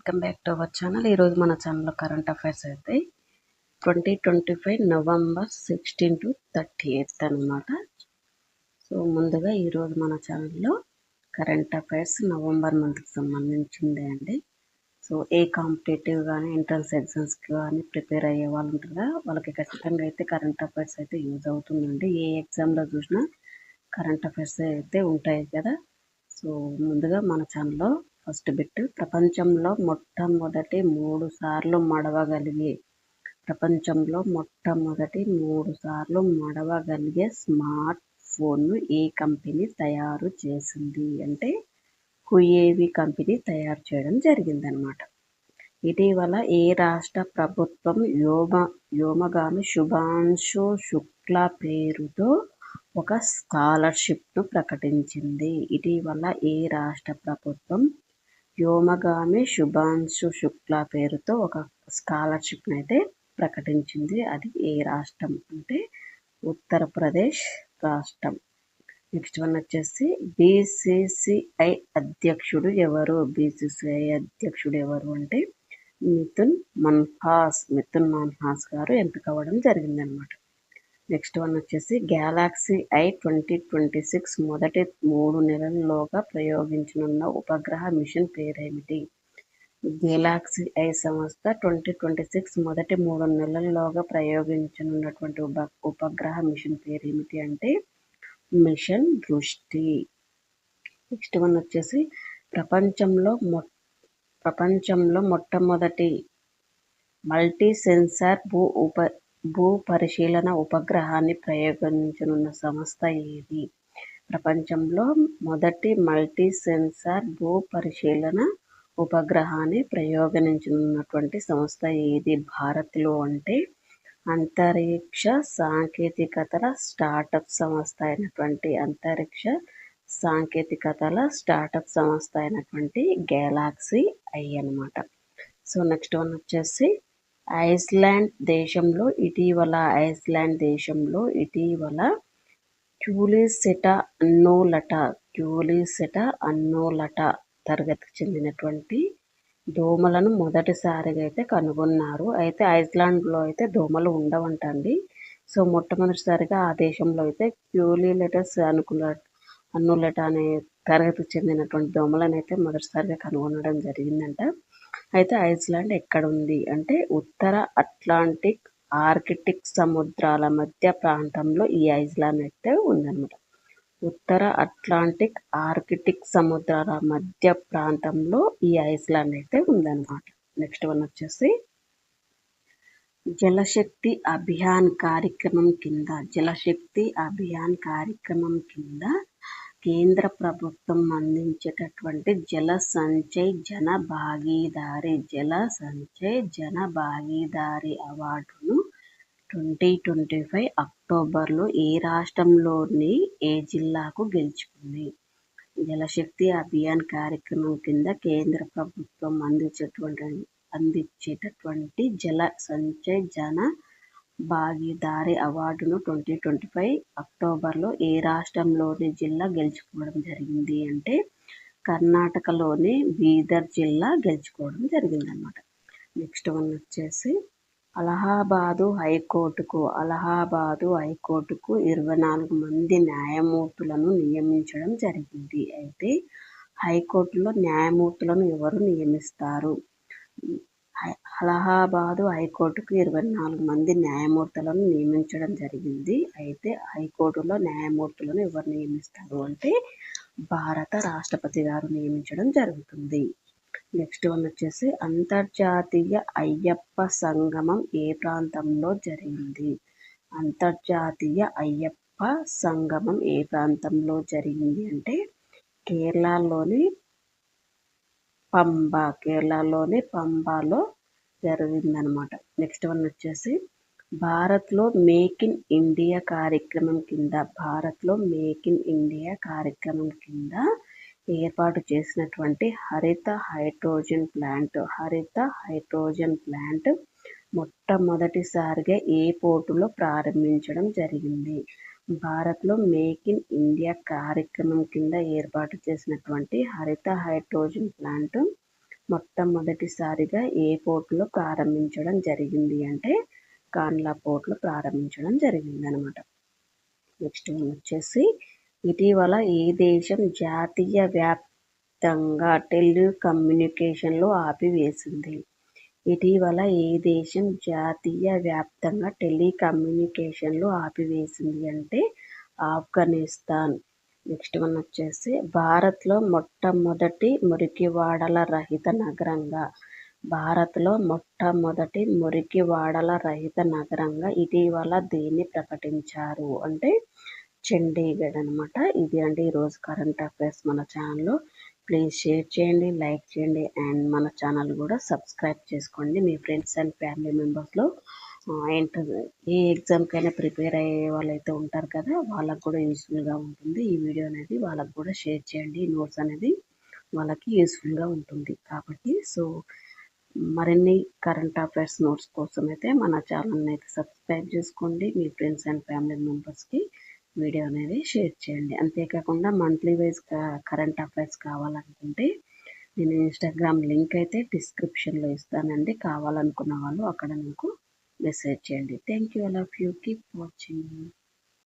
Welcome back to our channel. ఈరోజు మన ఛానల్లో కరెంట్ అఫైర్స్ అయితే 2025 నవంబర్ 16 to 30 అనమాట. సో ముందుగా ఈరోజు మన ఛానల్లో కరెంట్ అఫైర్స్ నవంబర్ మంత్కి సంబంధించిందే అండి. సో ఏ కాంపిటేటివ్ కానీ ఎంట్రన్స్ ఎగ్జామ్స్కి కానీ ప్రిపేర్ అయ్యే వాళ్ళు ఉంటారా, వాళ్ళకి ఖచ్చితంగా అయితే కరెంట్ అఫైర్స్ అయితే యూజ్ అవుతుందండి. ఏ ఎగ్జామ్లో చూసినా కరెంట్ అఫైర్స్ అయితే ఉంటాయి కదా. సో ముందుగా మన ఛానల్లో ఫస్ట్ బిట్, ప్రపంచంలో మొట్టమొదటి 3 సార్లు మడవగలిగే స్మార్ట్ ఫోన్ను ఏ కంపెనీ తయారు చేసింది అంటే హుయేవి కంపెనీ తయారు చేయడం జరిగిందనమాట. ఇటీవల ఏ రాష్ట్ర ప్రభుత్వం వ్యోమగామి శుభాంశు శుక్లా పేరుతో ఒక స్కాలర్షిప్ను ప్రకటించింది. ఇటీవల ఏ రాష్ట్ర ప్రభుత్వం వ్యోమగామి శుభాంశు శుక్లా పేరుతో ఒక స్కాలర్షిప్ను అయితే ప్రకటించింది. అది ఏ రాష్ట్రం అంటే ఉత్తరప్రదేశ్ రాష్ట్రం. నెక్స్ట్ వన్ వచ్చేసి బీసీసీఐ అధ్యక్షుడు ఎవరు అంటే మిథున్ మన్హాస్ గారు ఎంపిక అవ్వడం జరిగిందనమాట. నెక్స్ట్ వన్ వచ్చేసి గ్యాలక్సీ ఐ 2026 మొదటి 3 నెలల్లోగా ప్రయోగించనున్న ఉపగ్రహ మిషన్ పేరేమిటి? గ్యాలక్సీ ఐ సంస్థ 2026 మొదటి 3 నెలల్లోగా ప్రయోగించనున్నటువంటి ఉపగ్రహ మిషన్ పేరేమిటి అంటే మిషన్ దృష్టి. నెక్స్ట్ వన్ వచ్చేసి ప్రపంచంలో మొట్టమొదటి మల్టీ సెన్సార్ భూ పరిశీలన ఉపగ్రహాన్ని ప్రయోగించనున్న సంస్థ ఏది? ప్రపంచంలో మొదటి మల్టీ సెన్సార్ భూ పరిశీలన ఉపగ్రహాన్ని ప్రయోగించనున్నటువంటి సంస్థ ఏది భారత్లో అంటే అంతరిక్ష సాంకేతికతల స్టార్టప్ సంస్థ అయినటువంటి గ్యాలక్సీ ఐ అన్నమాట. సో నెక్స్ట్ వన్ వచ్చేసి ఐస్లాండ్ దేశంలో ఇటీవల క్యూలిసెటా అన్నోలటా తరగతికి చెందినటువంటి దోమలను మొదటిసారిగా అయితే కనుగొన్నారు. అయితే ఐస్లాండ్లో అయితే దోమలు ఉండవంటండి. సో మొట్టమొదటిసారిగా ఆ దేశంలో అయితే క్యూలిలెటస్ అన్నోలటా అనే తరగతికి చెందినటువంటి దోమలను అయితే మొదటిసారిగా కనుగొనడం జరిగిందంట. అయితే ఐస్లాండ్ ఎక్కడ ఉంది అంటే ఉత్తర అట్లాంటిక్ ఆర్కిటిక్ సముద్రాల మధ్య ప్రాంతంలో ఈ ఐస్లాండ్ అయితే ఉందన్నమాట. ఉత్తర అట్లాంటిక్ ఆర్కిటిక్ సముద్రాల మధ్య ప్రాంతంలో ఈ ఐస్లాండ్ అయితే ఉందన్నమాట. నెక్స్ట్ వన్ వచ్చేసి జలశక్తి అభియాన్ కార్యక్రమం కింద కేంద్ర ప్రభుత్వం అందించేటటువంటి జల సంచయ్ జన భాగీదారీ అవార్డును 2025 అక్టోబర్లో ఏ రాష్ట్రంలోని ఏ జిల్లాకు గెలుచుకుంది? జలశక్తి అభియాన్ కార్యక్రమం కింద కేంద్ర ప్రభుత్వం అందించేటటువంటి జల సంచయ్ జన భాగీదారీ అవార్డును 2025 అక్టోబర్లో ఏ రాష్ట్రంలోని జిల్లా గెలుచుకోవడం జరిగింది అంటే కర్ణాటకలోని బీదర్ జిల్లా గెలుచుకోవడం జరిగిందనమాట. నెక్స్ట్ వన్ వచ్చేసి అలహాబాదు హైకోర్టుకు 24 మంది న్యాయమూర్తులను నియమించడం జరిగింది. అయితే హైకోర్టులో న్యాయమూర్తులను ఎవరు నియమిస్తారు? అలహాబాదు హైకోర్టుకు 24 మంది న్యాయమూర్తులను నియమించడం జరిగింది. అయితే హైకోర్టులో న్యాయమూర్తులను ఎవరు నియమిస్తారు అంటే భారత రాష్ట్రపతి గారు నియమించడం జరుగుతుంది. నెక్స్ట్ వన్ వచ్చేసి అంతర్జాతీయ అయ్యప్ప సంగమం ఏ ప్రాంతంలో జరిగింది? అంతర్జాతీయ అయ్యప్ప సంగమం ఏ ప్రాంతంలో జరిగింది అంటే కేరళలోని పంబాలో జరిగిందనమాట. నెక్స్ట్ వన్ వచ్చేసి భారత్లో మేక్ ఇన్ ఇండియా కార్యక్రమం కింద ఏర్పాటు చేసినటువంటి హరిత హైడ్రోజన్ ప్లాంట్ మొట్టమొదటిసారిగా ఏ పోర్టులో ప్రారంభించడం జరిగింది? భారత్లో మేక్ ఇన్ ఇండియా కార్యక్రమం కింద ఏర్పాటు చేసినటువంటి హరిత హైడ్రోజన్ ప్లాంట్ మొట్టమొదటిసారిగా ఏ పోర్టులో ప్రారంభించడం జరిగింది అంటే కాండ్లా పోర్టులో ప్రారంభించడం జరిగిందనమాట. నెక్స్ట్ వన్ వచ్చేసి ఇటీవల ఏ దేశం జాతీయ వ్యాప్తంగా టెలికమ్యూనికేషన్లు ఆపివేసింది? ఇటీవల ఏ దేశం జాతీయ వ్యాప్తంగా టెలికమ్యూనికేషన్లు ఆపివేసింది అంటే ఆఫ్ఘనిస్తాన్. నెక్స్ట్ వన్ వచ్చేసి భారత్లో మొట్టమొదటి మురికివాడల రహిత నగరంగా ఇటీవల దేన్ని ప్రకటించారు అంటే చండీగఢ్ అనమాట. ఇది అంటే ఈరోజు కరెంట్ అఫైర్స్ మన ఛానల్లో. ప్లీజ్ షేర్ చేయండి, లైక్ చేయండి అండ్ మన ఛానల్ కూడా సబ్స్క్రైబ్ చేసుకోండి. మీ ఫ్రెండ్స్ అండ్ ఫ్యామిలీ మెంబర్స్లో ఏ ఎగ్జామ్కైనా ప్రిపేర్ అయ్యే వాళ్ళైతే ఉంటారు కదా, వాళ్ళకు కూడా యూస్ఫుల్గా ఉంటుంది. ఈ వీడియో అనేది వాళ్ళకు కూడా షేర్ చేయండి. ఈ నోట్స్ అనేది వాళ్ళకి యూస్ఫుల్గా ఉంటుంది కాబట్టి మరిన్ని కరెంట్ అఫైర్స్ నోట్స్ కోసం అయితే మన ఛానల్ని అయితే సబ్స్క్రైబ్ చేసుకోండి. మీ ఫ్రెండ్స్ అండ్ ఫ్యామిలీ మెంబర్స్కి వీడియో అనేది షేర్ చేయండి. అంతేకాకుండా మంత్లీ వైజ్ కరెంట్ అఫైర్స్ కావాలనుకుంటే నేను ఇన్స్టాగ్రామ్ లింక్ అయితే డిస్క్రిప్షన్లో ఇస్తానండి. కావాలనుకున్న వాళ్ళు అక్కడ నాకు మెసేజ్ చేయండి. Thank you. All of you. Keep watching.